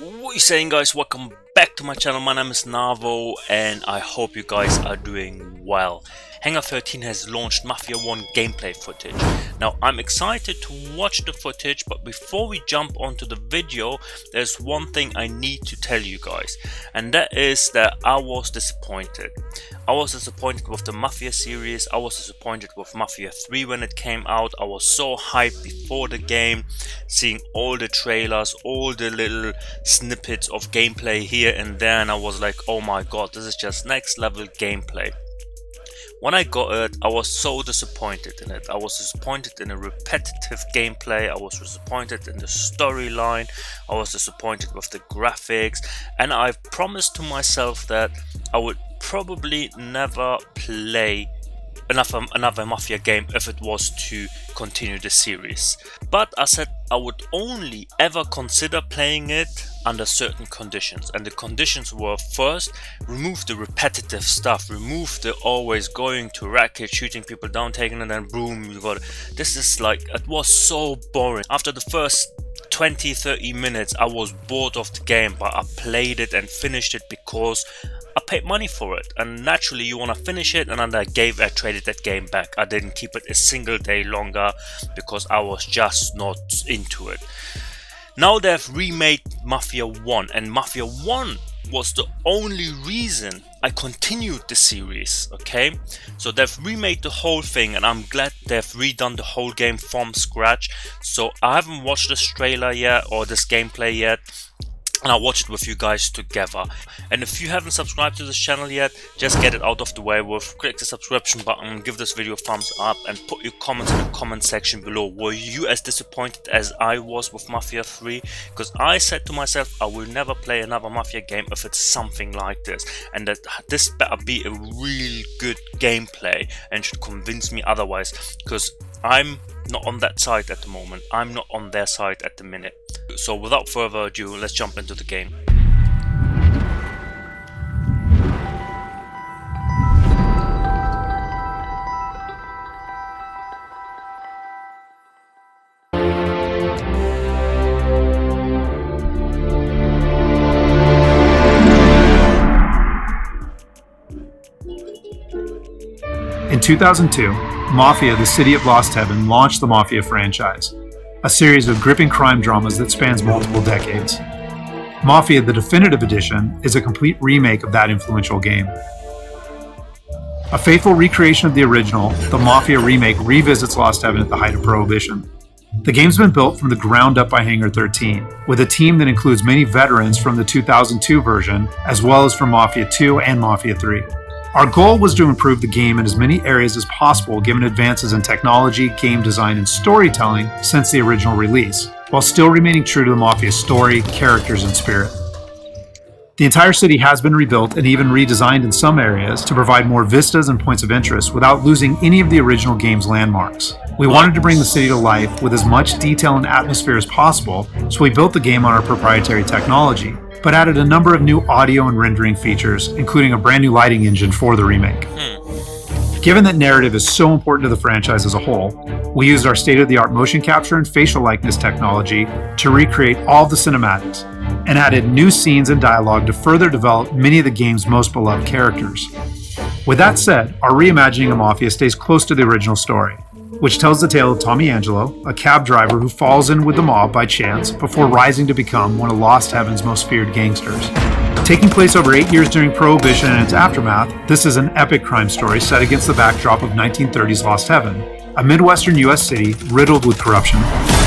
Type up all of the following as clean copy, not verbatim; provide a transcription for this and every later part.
What you saying, guys? Welcome back to my channel. My name is Nawo and I hope you guys are doing well. Hangar 13 has launched Mafia 1 gameplay footage. Now I'm excited to watch the footage, but before we jump onto the video, there's one thing I need to tell you guys, and that is that I was disappointed. I was disappointed with the Mafia series. I was disappointed with Mafia 3 when it came out. I was so hyped before the game, seeing all the trailers, all the little snippets of gameplay here and there, and I was like, oh my god, this is just next level gameplay. When I got it, I was so disappointed in it. I was disappointed in the repetitive gameplay, I was disappointed in the storyline, I was disappointed with the graphics, and I promised to myself that I would probably never play another Mafia game if it was to continue the series. But I said I would only ever consider playing it under certain conditions, and the conditions were: first, remove the repetitive stuff, remove the always going to racket, shooting people down, taking and then boom, you got it. This is like, it was so boring. After the first 20-30 minutes I was bored of the game, but I played it and finished it because I paid money for it, and naturally you want to finish it, and then I traded that game back. I didn't keep it a single day longer because I was just not into it. Now they've remade Mafia 1, and Mafia 1 was the only reason I continued the series, okay? So they've remade the whole thing, and I'm glad they've redone the whole game from scratch. So I haven't watched this trailer yet, or this gameplay yet, and I'll watch it with you guys together. And if you haven't subscribed to this channel yet, just get it out of the way with click the subscription button, give this video a thumbs up, and put your comments in the comment section below. Were you as disappointed as I was with Mafia 3? Because I said to myself, I will never play another Mafia game if it's something like this, and that this better be a real good gameplay and should convince me otherwise, because I'm not on that side at the moment. I'm not on their side at the minute. So without further ado, let's jump into the game. In 2002, Mafia: The City of Lost Heaven launched the Mafia franchise, a series of gripping crime dramas that spans multiple decades. Mafia: The Definitive Edition is a complete remake of that influential game. A faithful recreation of the original, the Mafia remake revisits Lost Heaven at the height of Prohibition. The game's been built from the ground up by Hangar 13, with a team that includes many veterans from the 2002 version, as well as from Mafia 2 and Mafia 3. Our goal was to improve the game in as many areas as possible given advances in technology, game design, and storytelling since the original release, while still remaining true to the Mafia story, characters, and spirit. The entire city has been rebuilt and even redesigned in some areas to provide more vistas and points of interest without losing any of the original game's landmarks. We wanted to bring the city to life with as much detail and atmosphere as possible, so we built the game on our proprietary technology, but added a number of new audio and rendering features, including a brand new lighting engine for the remake. Given that narrative is so important to the franchise as a whole, we used our state-of-the-art motion capture and facial likeness technology to recreate all the cinematics, and added new scenes and dialogue to further develop many of the game's most beloved characters. With that said, our reimagining of Mafia stays close to the original story, which tells the tale of Tommy Angelo, a cab driver who falls in with the mob by chance before rising to become one of Lost Heaven's most feared gangsters. Taking place over 8 years during Prohibition and its aftermath, this is an epic crime story set against the backdrop of 1930s Lost Heaven, a Midwestern US city riddled with corruption.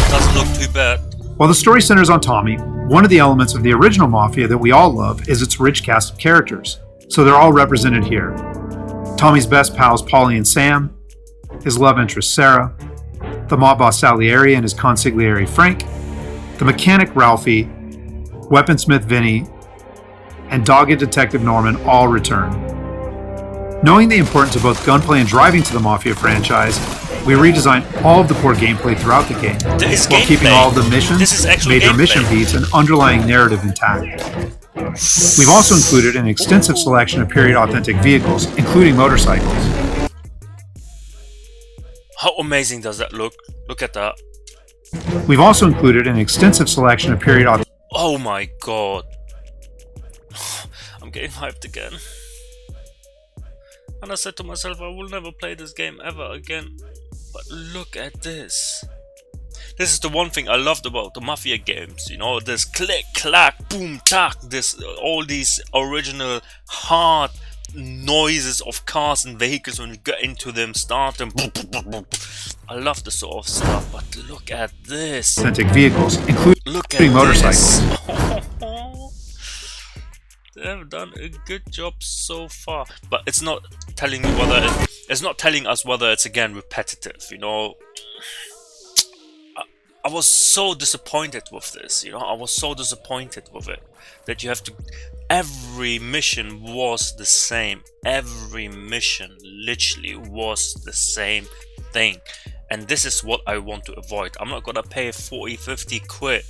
Doesn't look too bad. While the story centers on Tommy, one of the elements of the original Mafia that we all love is its rich cast of characters, so they're all represented here. Tommy's best pals Paulie and Sam, his love interest Sarah, the mob boss Salieri and his consigliere Frank, the mechanic Ralphie, weaponsmith Vinny, and dogged detective Norman all return. Knowing the importance of both gunplay and driving to the Mafia franchise, we redesigned all of the core gameplay throughout the game, while keeping all of the missions, major mission beats, and underlying narrative intact. We've also included an extensive selection of period-authentic vehicles, including motorcycles. How amazing does that look? Look at that. We've also included an extensive selection of period Oh my god. I'm getting hyped again. And I said to myself, I will never play this game ever again. But look at this. This is the one thing I loved about the Mafia games, you know, this click, clack, boom, tack, this, all these original hard noises of cars and vehicles when you get into them, start them, boom, boom, boom, boom. I love this sort of stuff, but look at this. Authentic vehicles, including motorcycles. They have done a good job so far, but it's not telling me whether it's not telling us whether it's again repetitive, you know. I was so disappointed with this, you know, I was so disappointed with it, that you have to, every mission was the same, every mission literally was the same thing, and this is what I want to avoid. I'm not gonna pay 40, 50 quid,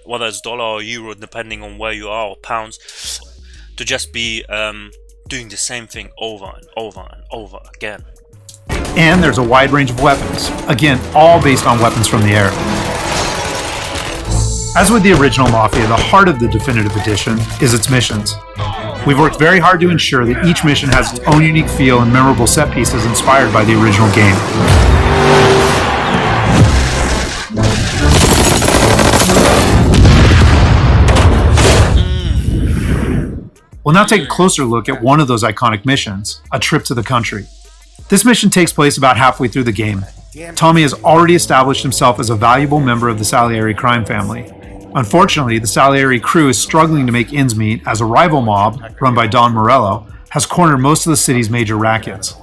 whether it's dollar or euro, depending on where you are, or pounds, to just be doing the same thing over and over and over again. And there's a wide range of weapons, again, all based on weapons from the era. As with the original Mafia, the heart of the Definitive Edition is its missions. We've worked very hard to ensure that each mission has its own unique feel and memorable set pieces inspired by the original game. We'll now take a closer look at one of those iconic missions, A Trip to the Country. This mission takes place about halfway through the game. Tommy has already established himself as a valuable member of the Salieri crime family. Unfortunately, the Salieri crew is struggling to make ends meet as a rival mob, run by Don Morello, has cornered most of the city's major rackets.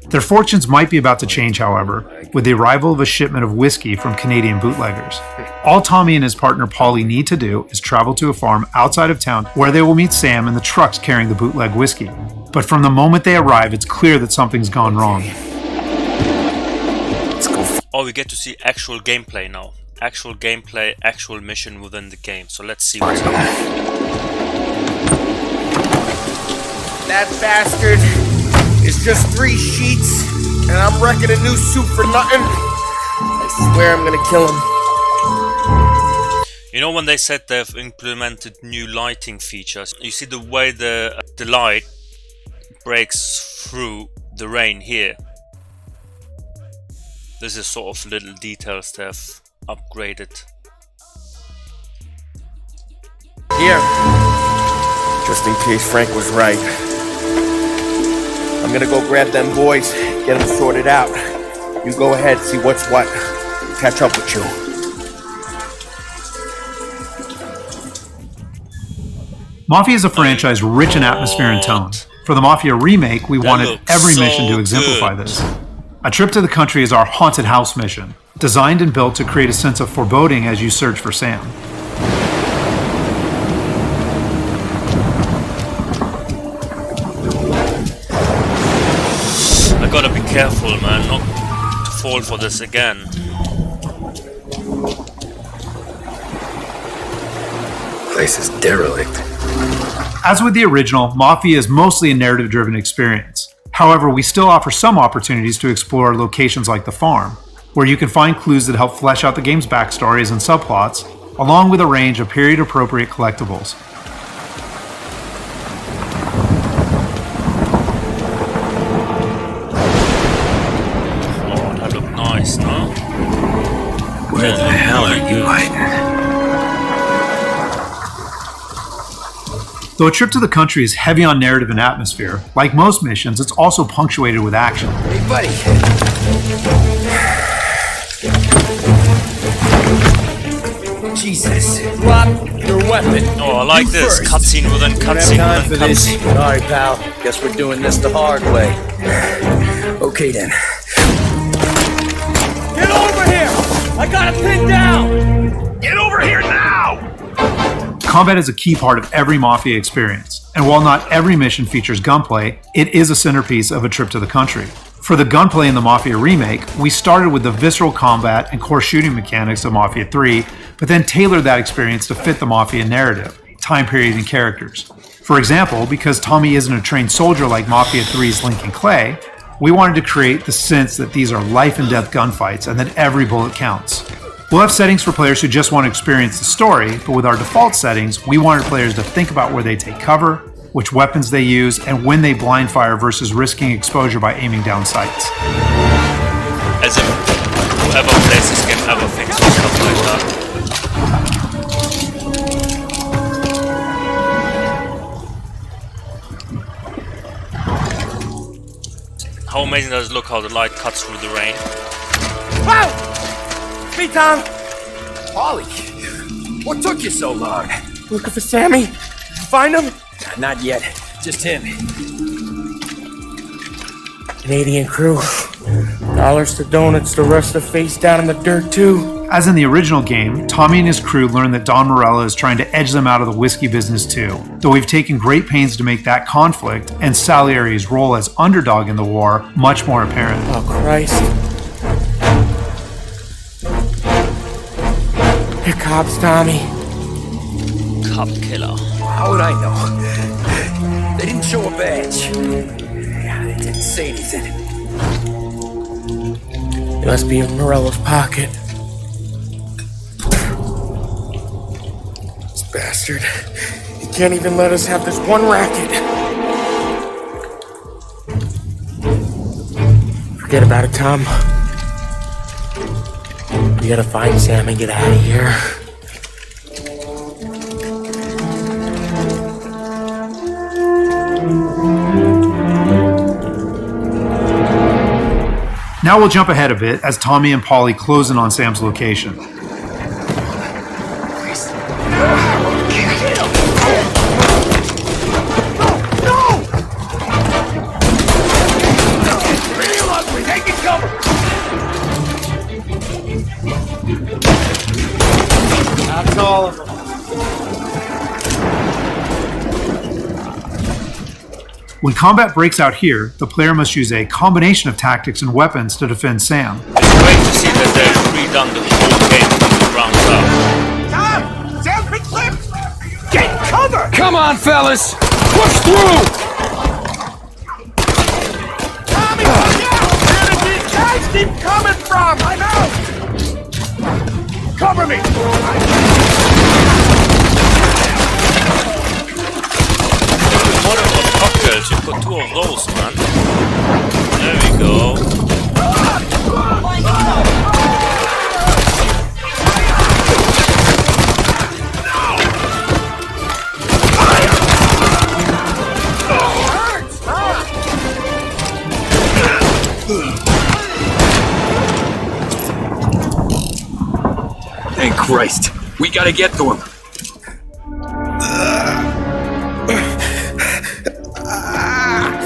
Their fortunes might be about to change, however, with the arrival of a shipment of whiskey from Canadian bootleggers. All Tommy and his partner Paulie need to do is travel to a farm outside of town where they will meet Sam and the trucks carrying the bootleg whiskey. But from the moment they arrive, it's clear that something's gone wrong. Oh, we get to see actual gameplay now. Actual gameplay, actual mission within the game. So let's see what's happening. That bastard is just 3 sheets, and I'm wrecking a new suit for nothing. I swear I'm gonna kill him. You know, when they said they've implemented new lighting features, you see the way the light breaks through the rain here. This is sort of little details they've upgraded. Here, just in case Frank was right. I'm gonna go grab them boys, get them sorted out. You go ahead, see what's what. Catch up with you. Mafia is a franchise rich in atmosphere and tone. For the Mafia remake, we wanted every mission to exemplify this. A Trip to the Country is our haunted house mission, designed and built to create a sense of foreboding as you search for Sam. I gotta be careful, man, not to fall for this again. Place is derelict. As with the original, Mafia is mostly a narrative-driven experience. However, we still offer some opportunities to explore locations like the farm, where you can find clues that help flesh out the game's backstories and subplots, along with a range of period-appropriate collectibles. Oh, that looked nice, no? Where the hell are you hiding? Though A Trip to the Country is heavy on narrative and atmosphere, like most missions, it's also punctuated with action. Hey, buddy. Jesus. Drop your weapon. Oh, I like this. Cutscene within cutscene within cutscene. Sorry, pal. Guess we're doing this the hard way. Okay then. Get over here! I got it pinned down! Get over here now! Combat is a key part of every Mafia experience, and while not every mission features gunplay, it is a centerpiece of A Trip to the Country. For the gunplay in the Mafia remake, we started with the visceral combat and core shooting mechanics of Mafia 3, but then tailored that experience to fit the Mafia narrative, time period, and characters. For example, because Tommy isn't a trained soldier like Mafia 3's Lincoln Clay, we wanted to create the sense that these are life and death gunfights and that every bullet counts. We'll have settings for players who just want to experience the story, but with our default settings, we wanted players to think about where they take cover, which weapons they use, and when they blind fire versus risking exposure by aiming down sights. As if whoever plays this game ever thinks of stuff like that. How amazing does it look how the light cuts through the rain? Wow! Me, Tom! Polly, what took you so long? Looking for Sammy? Find him? Not yet. Just him. Canadian crew. Dollars to donuts, the rest are face down in the dirt too. As in the original game, Tommy and his crew learn that Don Morello is trying to edge them out of the whiskey business too, though we've taken great pains to make that conflict and Salieri's role as underdog in the war much more apparent. Oh, Christ. Here cops, Tommy. Cop killer. How would I know? They didn't show a badge. Yeah, they didn't say anything. It must be in Morello's pocket. This bastard. He can't even let us have this one racket. Forget about it, Tom. We gotta find Sam and get out of here. Now we'll jump ahead a bit as Tommy and Polly close in on Sam's location. That's all of them. When combat breaks out here, the player must use a combination of tactics and weapons to defend Sam. It's great to see that they've redone the whole game from the ground up. Tom! Sam's been clipped! Get cover! Come on, fellas! Push through! Tommy, look out! Where did these guys keep coming from? I'm out! Cover me! Cocktails, you've got 2 of those, man. There we go. Thank Christ. We gotta get to him.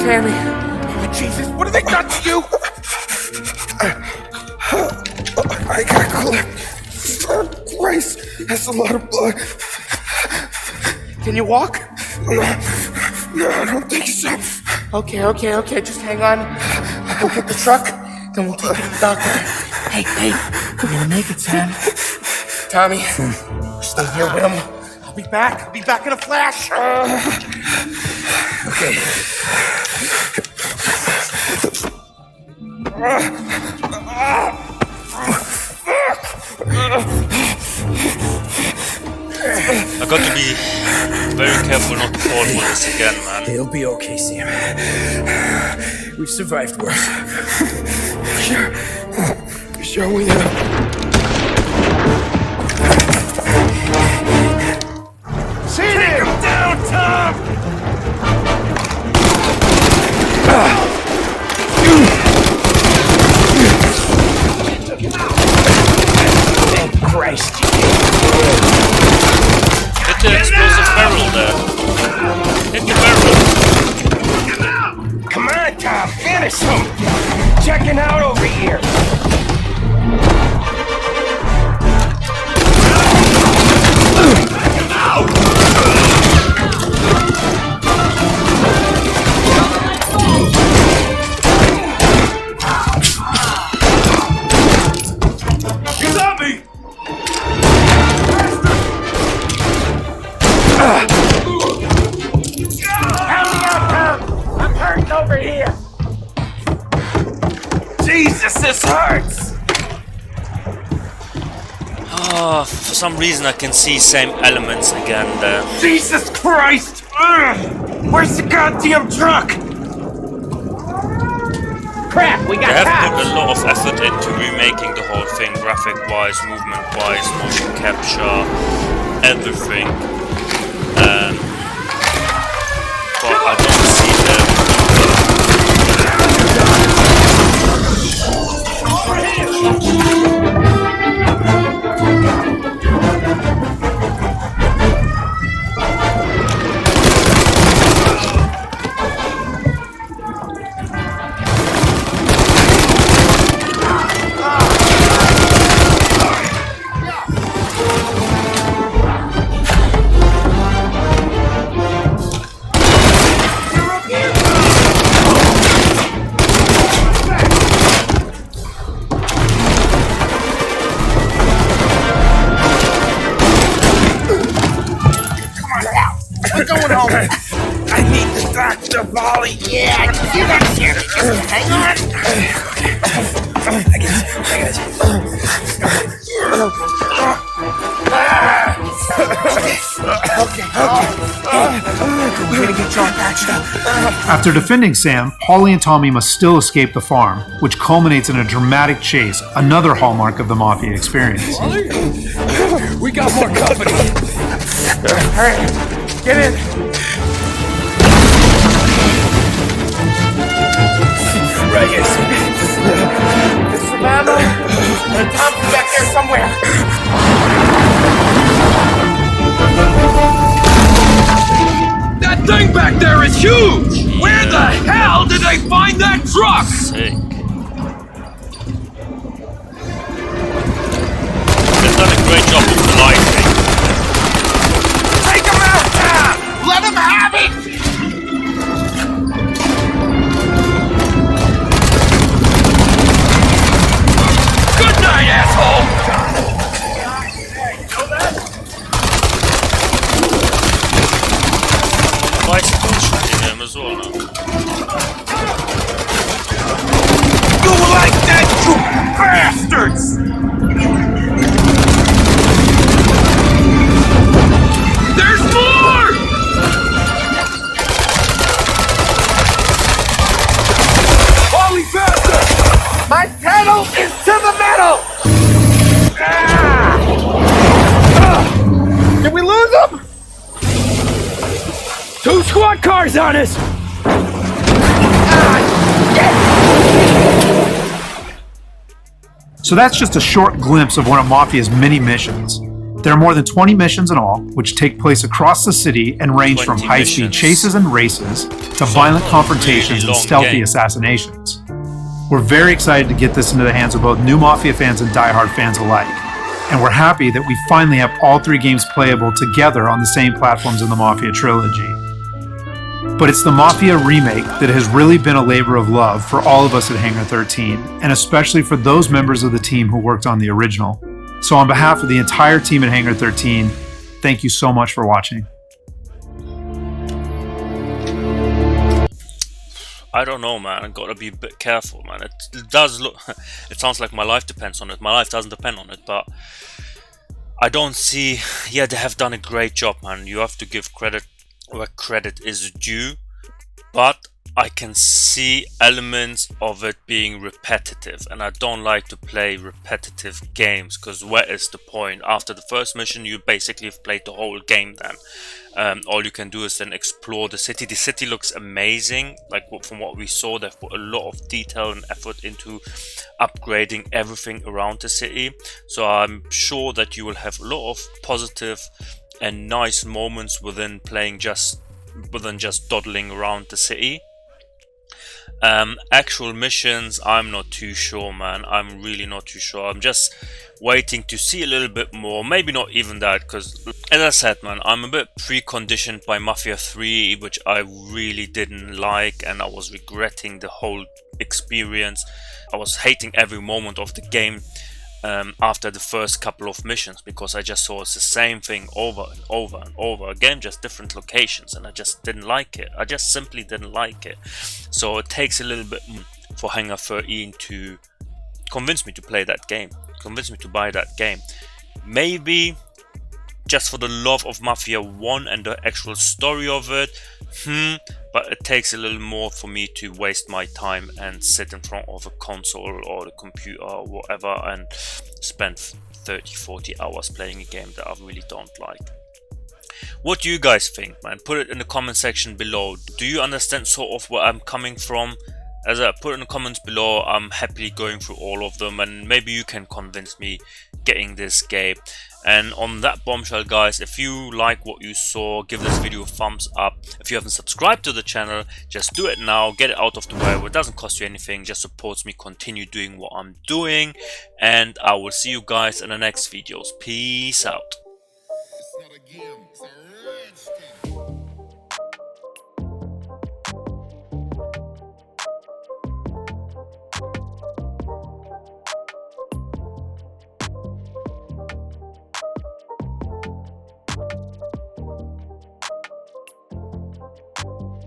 Sammy. Oh, Jesus, what have they done to you? I got clipped. Oh, Christ, that's a lot of blood. Can you walk? No, I don't think so. Okay, just hang on. I'll go get the truck, then we'll take you to the doctor. Hey, we're gonna make it, Sam. Tommy, stay here with him. I'll be back in a flash. Okay. I got to be very careful not to fall for this again, man. It'll be okay, Sam. We've survived worse. Sure we have. Take him down, Tom! Thank Christ. Hit the explosive barrel there. Hit the barrel. Come on, Tom, finish him! Checking out over here! You got me! Help me out, Tom! I'm hurting over here! Jesus, this hurts! Oh, for some reason I can see same elements again there. Jesus Christ! Ugh. Where's the goddamn truck? Crap, we They got have put cops! a lot of effort into remaking the whole thing, graphic-wise, movement-wise, motion capture, everything. But I don't see We're going home. I need the doctor, Molly. Yeah, you got here. Just hang on. I got you. We're gonna get John patched up. After defending Sam, Paulie and Tommy must still escape the farm, which culminates in a dramatic chase, another hallmark of the Mafia experience. We got more company. Alright, get in. Right here. There's some ammo. And Tom's back there somewhere. That thing back there is huge! Where the hell did they find that truck? sick. They've done a great job with the lighting. Take him out, Tom! Let him have it! Good night, asshole! Bicycle shooting him as well now. You like that, you bastards! There's more! Holy bastard! My pedal is to the metal! Did we lose him? 2 squad cars on us! So that's just a short glimpse of one of Mafia's many missions. There are more than 20 missions in all, which take place across the city and range from 20 high-speed missions. chases and races to violent confrontations and long stealthy game. assassinations. We're very excited to get this into the hands of both new Mafia fans and die-hard fans alike. And we're happy that we finally have all 3 games playable together on the same platforms in the Mafia trilogy. But it's the Mafia Remake that has really been a labor of love for all of us at Hangar 13, and especially for those members of the team who worked on the original. So on behalf of the entire team at Hangar 13, thank you so much for watching. I don't know, man. I gotta be a bit careful, man. It does look. It sounds like my life depends on it. My life doesn't depend on it, but I don't see. Yeah, they have done a great job, man. You have to give credit where credit is due, but I can see elements of it being repetitive, and I don't like to play repetitive games because where is the point? After the first mission, you basically have played the whole game. Then all you can do is then explore the city. The city looks amazing. Like from what we saw, they've put a lot of detail and effort into upgrading everything around the city. So I'm sure that you will have a lot of positive and nice moments within just dawdling around the city. Actual missions, I'm not too sure, man. I'm really not too sure. I'm just waiting to see a little bit more. Maybe not even that, because as I said, man, I'm a bit preconditioned by Mafia 3, which I really didn't like, and I was regretting the whole experience. I was hating every moment of the game after the first couple of missions, because I just saw it's the same thing over and over and over again, just different locations, and I just didn't like it. I just simply didn't like it. So it takes a little bit for Hangar 13 to convince me to play that game, convince me to buy that game. Maybe just for the love of Mafia 1 and the actual story of it, but it takes a little more for me to waste my time and sit in front of a console or the computer or whatever and spend 30-40 hours playing a game that I really don't like. What do you guys think, man? Put it in the comment section below. Do you understand sort of where I'm coming from? As I put in the comments below, I'm happily going through all of them, and maybe you can convince me getting this game. And on that bombshell, guys, if you like what you saw, give this video a thumbs up. If you haven't subscribed to the channel, just do it now. Get it out of the way. It doesn't cost you anything, just supports me continue doing what I'm doing. And I will see you guys in the next videos. Peace out. It's not a game, it's a rage.